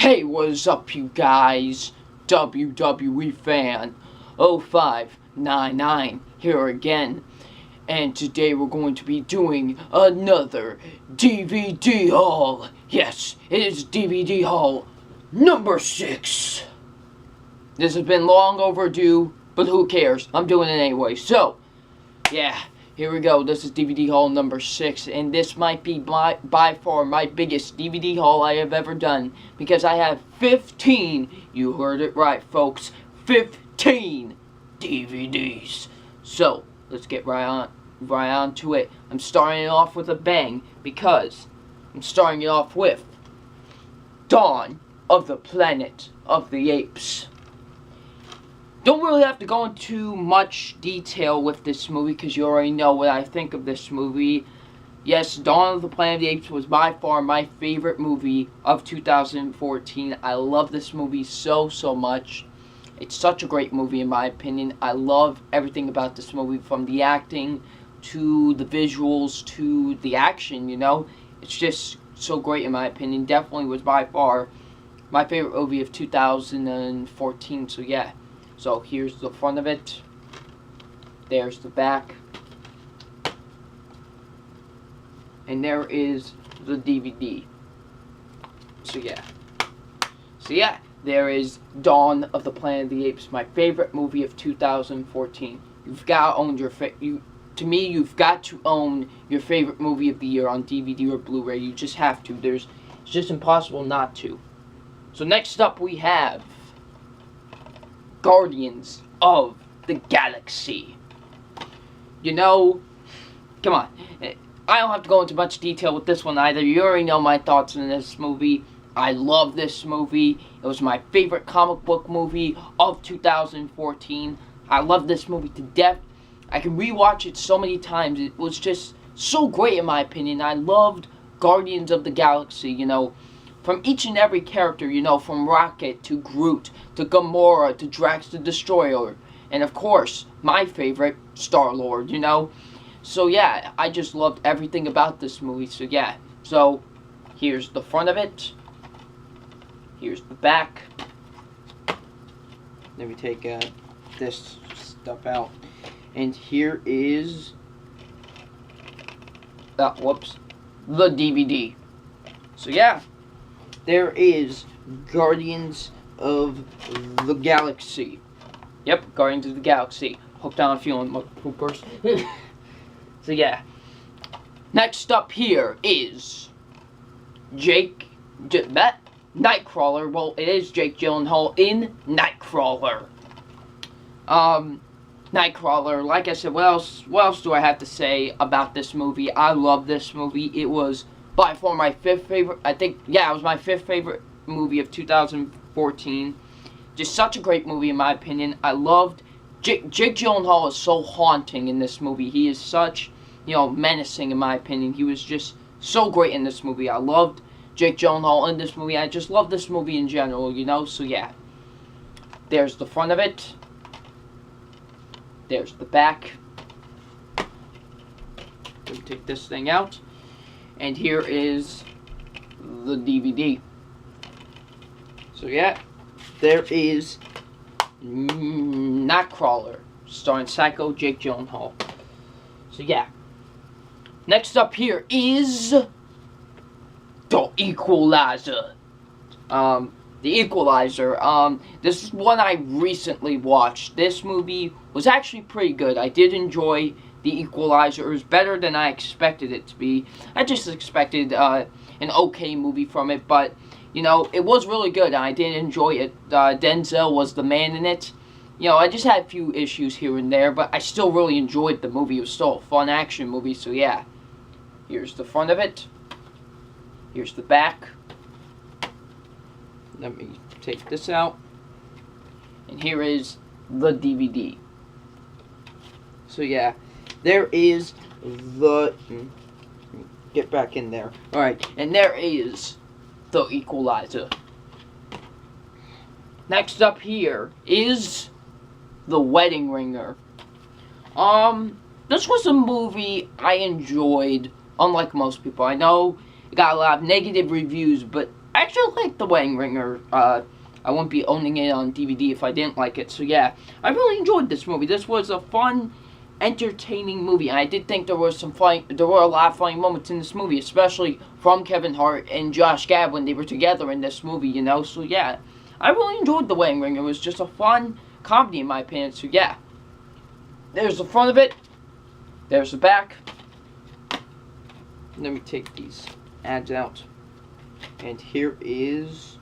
Hey, what is up, you guys? WWE fan 0599 here again. And today we're going to be doing another DVD haul. Yes, it is DVD haul number 6. This has been long overdue, but who cares? I'm doing it anyway. So, yeah. Here we go, this is DVD haul number 6, and this might be by far my biggest DVD haul I have ever done, because I have 15, you heard it right folks, 15 DVDs. So, let's get right on to it. I'm starting it off with a bang, because I'm starting it off with Dawn of the Planet of the Apes. Don't really have to go into much detail with this movie because you already know what I think of this movie. Yes, Dawn of the Planet of the Apes was by far my favorite movie of 2014. I love this movie so much. It's such a great movie in my opinion. I love everything about this movie, from the acting to the visuals to the action, you know. It's just so great in my opinion. Definitely was by far my favorite movie of 2014, so yeah. So here's the front of it, there's the back, and there is the DVD. So yeah, there is Dawn of the Planet of the Apes, my favorite movie of 2014. You've got to own to me, you've got to own your favorite movie of the year on DVD or Blu-ray. You just have to. It's just impossible not to. So next up we have Guardians of the Galaxy. You know, come on. I don't have to go into much detail with this one either. You already know my thoughts on this movie. I love this movie. It was my favorite comic book movie of 2014. I love this movie to death. I can rewatch it so many times. It was just so great in my opinion. I loved Guardians of the Galaxy, you know. From each and every character, you know, from Rocket to Groot to Gamora to Drax the Destroyer. And of course, my favorite, Star-Lord, you know. So yeah, I just loved everything about this movie. So yeah, so here's the front of it. Here's the back. Let me take this stuff out. And here is, the DVD. So yeah. There is Guardians of the Galaxy. Yep, Guardians of the Galaxy. Hooked on feeling my poopers. So yeah. Next up here is Nightcrawler. Well, it is Jake Gyllenhaal in Nightcrawler. Nightcrawler, like I said, what else do I have to say about this movie? I love this movie. It was by far my 5th favorite, it was my 5th favorite movie of 2014. Just such a great movie in my opinion. I loved, Jake Gyllenhaal is so haunting in this movie. He is such, you know, menacing in my opinion. He was just so great in this movie. I loved Jake Gyllenhaal in this movie. I just love this movie in general, you know, so yeah. There's the front of it. There's the back. Let me take this thing out. And here is the DVD. So yeah, there is Nightcrawler, starring Psycho Jake Gyllenhaal. So yeah. Next up here is the Equalizer. The Equalizer. This is one I recently watched. This movie was actually pretty good. I did enjoy The Equalizer. It was better than I expected it to be. I just expected an okay movie from it, but, you know, it was really good, and I did enjoy it. Denzel was the man in it. You know, I just had a few issues here and there, but I still really enjoyed the movie. It was still a fun action movie, so yeah. Here's the front of it. Here's the back. Let me take this out. And here is the DVD. So yeah. There is the, get back in there. Alright, and there is the Equalizer. Next up here is The Wedding Ringer. This was a movie I enjoyed, unlike most people. I know it got a lot of negative reviews, but I actually like The Wedding Ringer. I wouldn't be owning it on DVD if I didn't like it. So yeah, I really enjoyed this movie. This was a fun, entertaining movie. And I did think there were a lot of funny moments in this movie, especially from Kevin Hart and Josh Gad when they were together in this movie, you know. So yeah, I really enjoyed The Wedding Ringer. It was just a fun comedy in my opinion. So yeah, there's the front of it. There's the back. Let me take these ads out. And here is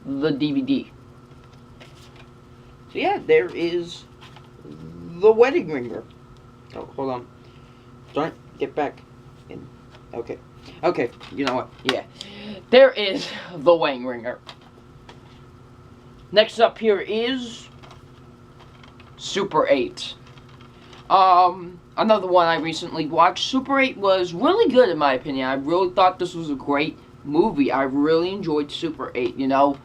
the DVD. So yeah, there is The Wedding Ringer. Oh, hold on. Don't get back in. Okay. Okay, you know what? Yeah. There is The Wedding Ringer. Next up here is Super 8. Another one I recently watched. Super 8 was really good in my opinion. I really thought this was a great movie. I really enjoyed Super 8, you know.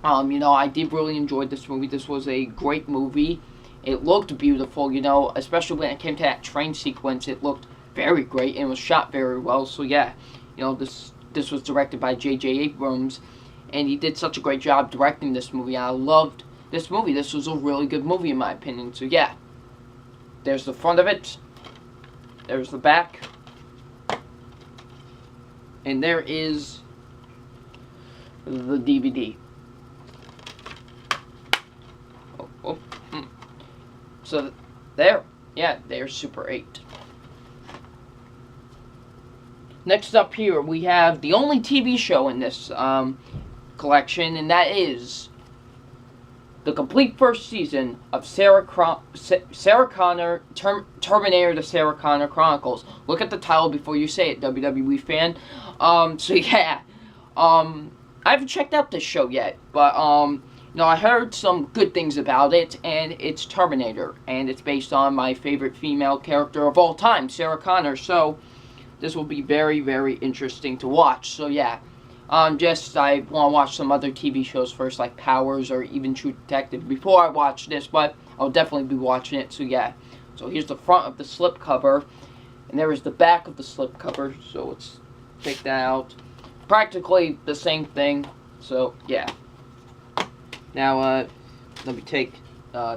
I did really enjoy this movie. This was a great movie. It looked beautiful, you know, especially when it came to that train sequence. It looked very great and it was shot very well. So yeah, you know, this was directed by J.J. Abrams, and he did such a great job directing this movie. I loved this movie. This was a really good movie in my opinion. So yeah, there's the front of it. There's the back. And there is the DVD. So there, yeah, there's Super 8. Next up here, we have the only TV show in this collection, and that is the complete first season of Sarah Connor, Terminator: The Sarah Connor Chronicles. Look at the title before you say it, WWE fan. So yeah, I haven't checked out this show yet, but I heard some good things about it, and it's Terminator, and it's based on my favorite female character of all time, Sarah Connor. So this will be very, very interesting to watch. So yeah, I want to watch some other TV shows first, like Powers or even True Detective, before I watch this, but I'll definitely be watching it. So yeah, so here's the front of the slipcover, and there is the back of the slipcover. So let's take that out. Practically the same thing. So yeah. Now let me take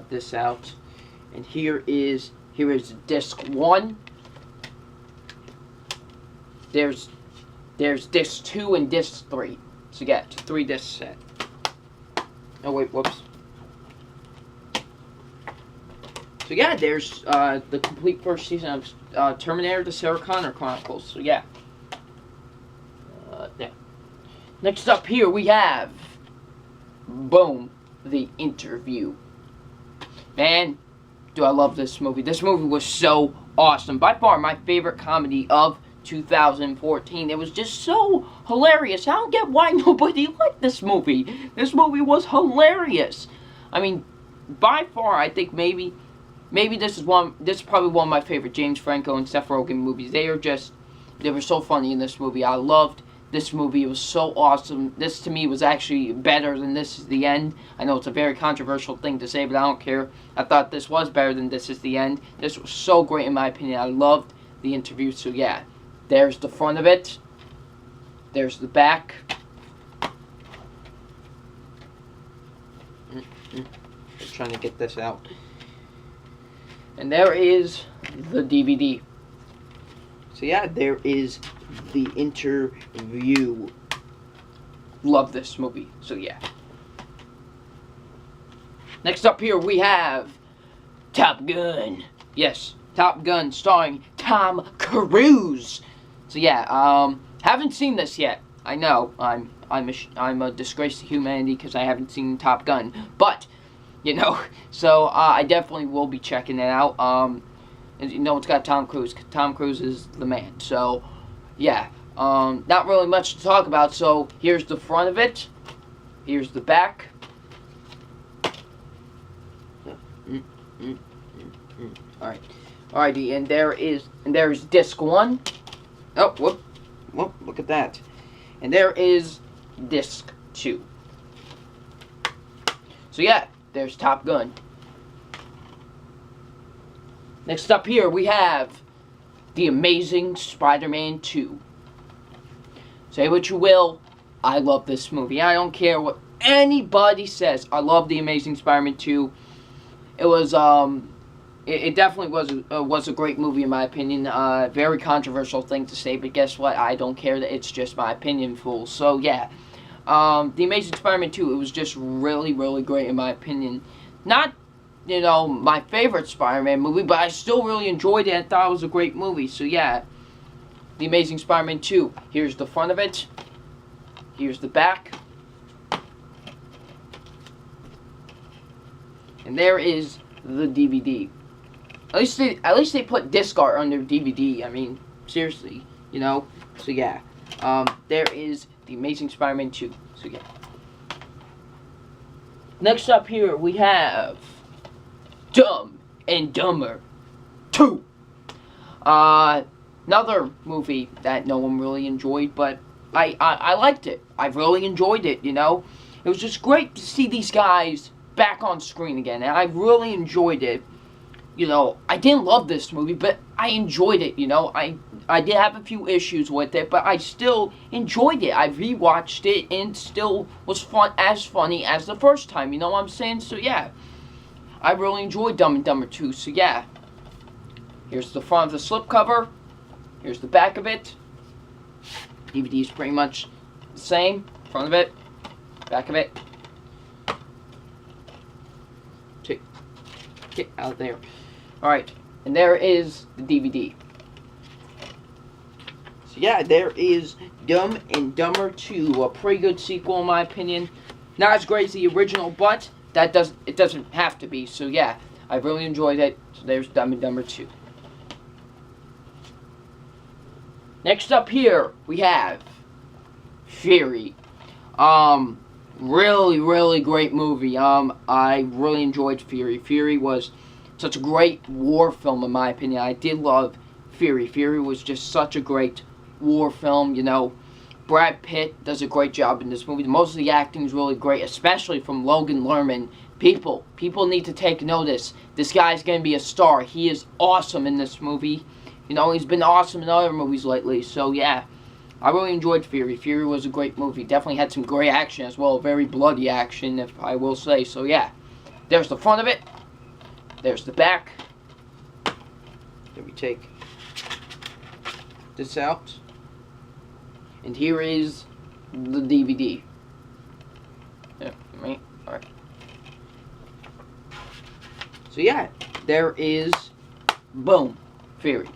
this out, and here is disc 1. There's disc 2 and disc 3. So yeah, it's a 3-disc set. Oh wait, whoops. So yeah, there's the complete first season of Terminator: The Sarah Connor Chronicles. So yeah. Yeah. Next up here we have, boom, The Interview. Man, do I love this movie. This movie was so awesome. By far my favorite comedy of 2014. It was just so hilarious. I don't get why nobody liked this movie. This movie was hilarious. I mean, by far, I think maybe this is probably one of my favorite James Franco and Seth Rogen movies. They were so funny in this movie. I loved this movie. It was so awesome. This to me was actually better than This Is the End. I know it's a very controversial thing to say, but I don't care. I thought this was better than This Is the End. This was so great in my opinion. I loved The Interview. So yeah, there's the front of it. There's the back. I'm trying to get this out. And there is the DVD. So yeah, there is The Interview. Love this movie. So yeah. Next up here we have Top Gun. Yes, Top Gun starring Tom Cruise. So yeah, haven't seen this yet. I know I'm a disgrace to humanity because I haven't seen Top Gun. But so I definitely will be checking it out. And it's got Tom Cruise. Tom Cruise is the man. So yeah, not really much to talk about. So here's the front of it. Here's the back. Alrighty, and there's disc 1. Oh, whoop, look at that. And there is disc 2. So yeah, there's Top Gun. Next up here we have The Amazing Spider-Man 2. Say what you will, I love this movie. I don't care what anybody says. I love The Amazing Spider-Man 2. It was, it definitely was a great movie in my opinion. Very controversial thing to say, but guess what? I don't care. That it's just my opinion, fool. So yeah, The Amazing Spider-Man 2. It was just really, really great in my opinion. Not, you know, my favorite Spider-Man movie, but I still really enjoyed it and thought it was a great movie. So yeah, The Amazing Spider-Man 2. Here's the front of it. Here's the back. And there is the DVD. At least they put disc art on their DVD. I mean, seriously, you know. So yeah, there is The Amazing Spider-Man 2. So yeah. Next up here we have Dumb and Dumber 2. Another movie that no one really enjoyed, but I liked it. I really enjoyed it, you know. It was just great to see these guys back on screen again, and I really enjoyed it. You know, I didn't love this movie, but I enjoyed it, you know. I did have a few issues with it, but I still enjoyed it. I rewatched it, and still was funny as the first time, you know what I'm saying? So yeah, I really enjoyed Dumb and Dumber 2, so yeah. Here's the front of the slipcover. Here's the back of it. DVD is pretty much the same. Front of it, back of it. Get out there. Alright, and there is the DVD. So yeah, there is Dumb and Dumber 2. A pretty good sequel in my opinion. Not as great as the original, but it doesn't have to be. So yeah, I really enjoyed it. So there's Dumb and Dumber 2. Next up here, we have Fury. Really, really great movie. I really enjoyed Fury. Fury was such a great war film, in my opinion. I did love Fury. Fury was just such a great war film, you know. Brad Pitt does a great job in this movie. Most of the acting is really great, especially from Logan Lerman. People need to take notice. This guy's going to be a star. He is awesome in this movie. You know, he's been awesome in other movies lately. So, yeah, I really enjoyed Fury. Fury was a great movie. Definitely had some great action as well. Very bloody action, if I will say. So, yeah, there's the front of it. There's the back. Let me take this out. And here is the DVD. Yeah, right? Alright. So, yeah, there is, boom, Fury.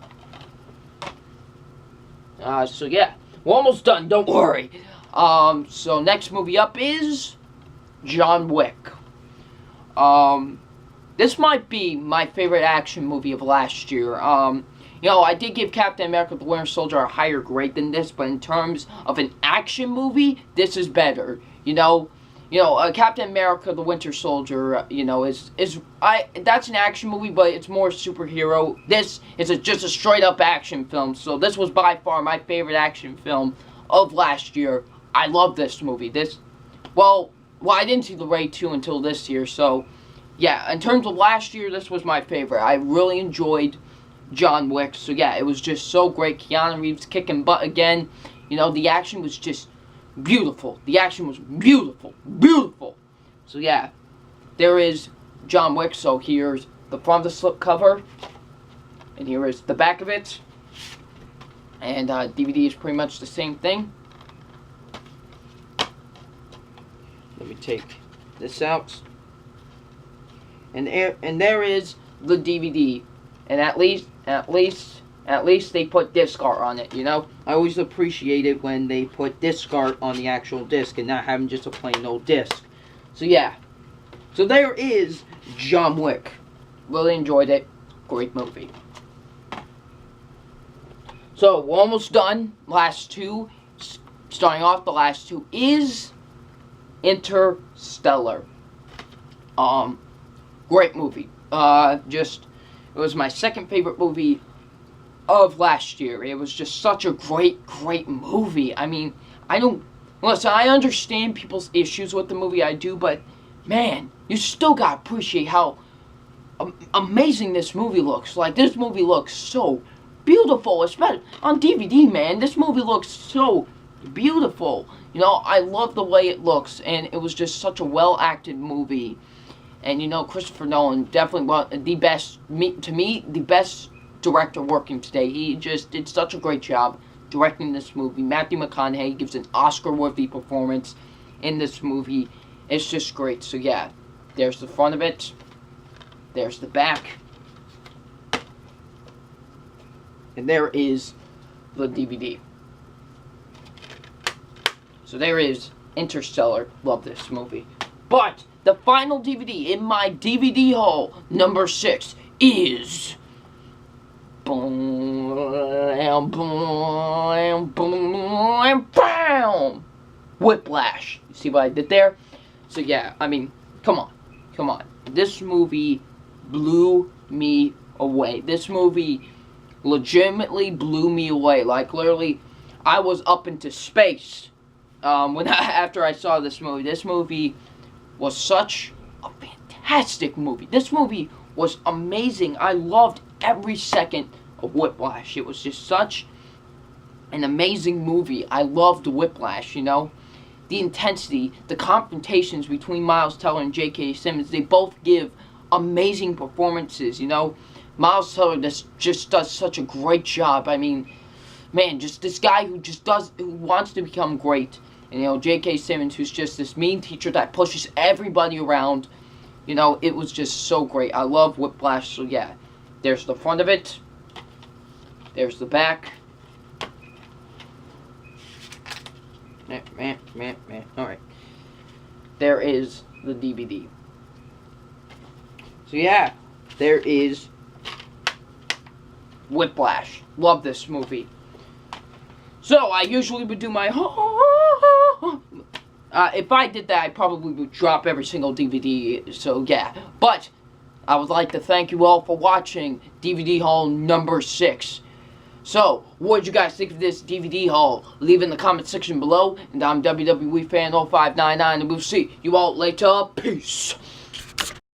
So yeah, we're almost done, don't worry. So next movie up is John Wick. This might be my favorite action movie of last year. You know, I did give Captain America the Winter Soldier a higher grade than this, but in terms of an action movie, this is better. You know, Captain America the Winter Soldier, you know, that's an action movie, but it's more superhero. This is just a straight up action film. So this was by far my favorite action film of last year. I love this movie. Well, I didn't see the Raid 2 until this year, so yeah, in terms of last year, this was my favorite. I really enjoyed John Wick. So yeah, it was just so great. Keanu Reeves kicking butt again. You know, the action was just beautiful. The action was beautiful. Beautiful. So yeah, there is John Wick. So here's the front of the slipcover. And here is the back of it. And DVD is pretty much the same thing. Let me take this out. And there is the DVD. And at least they put disc art on it, you know? I always appreciate it when they put disc art on the actual disc and not having just a plain old disc. So yeah. So there is John Wick. Really enjoyed it. Great movie. So we're almost done. Last two. Starting off, the last two is Interstellar. Great movie. It was my second favorite movie of last year. It was just such a great movie. I mean, listen, I understand people's issues with the movie, I do, but man, you still gotta appreciate how amazing this movie looks. Like, this movie looks so beautiful, especially on DVD, man. This movie looks so beautiful. You know, I love the way it looks, and it was just such a well-acted movie. And, you know, Christopher Nolan definitely the best, to me, the best director working today. He just did such a great job directing this movie. Matthew McConaughey gives an Oscar-worthy performance in this movie. It's just great. So, yeah, there's the front of it. There's the back. And there is the DVD. So there is Interstellar. Love this movie. But the final DVD in my DVD haul, number 6, is... Whiplash. You see what I did there? So yeah, I mean, come on. This movie blew me away. This movie legitimately blew me away. Like, literally, I was up into space after I saw this movie. This movie was such a fantastic movie. This movie was amazing. I loved every second of Whiplash. It was just such an amazing movie. I loved Whiplash, you know. The intensity, the confrontations between Miles Teller and J.K. Simmons, they both give amazing performances, you know. Miles Teller just does such a great job. I mean, man, just this guy who wants to become great. And, you know, J.K. Simmons, who's just this mean teacher that pushes everybody around. You know, it was just so great. I love Whiplash. So, yeah, there's the front of it. There's the back. Alright. There is the DVD. So, yeah, there is Whiplash. Love this movie. So, I usually would do my... if I did that, I probably would drop every single DVD. So, yeah. But, I would like to thank you all for watching DVD haul number 6. So, what did you guys think of this DVD haul? Leave in the comment section below. And I'm WWE Fan 0599, and we'll see you all later. Peace.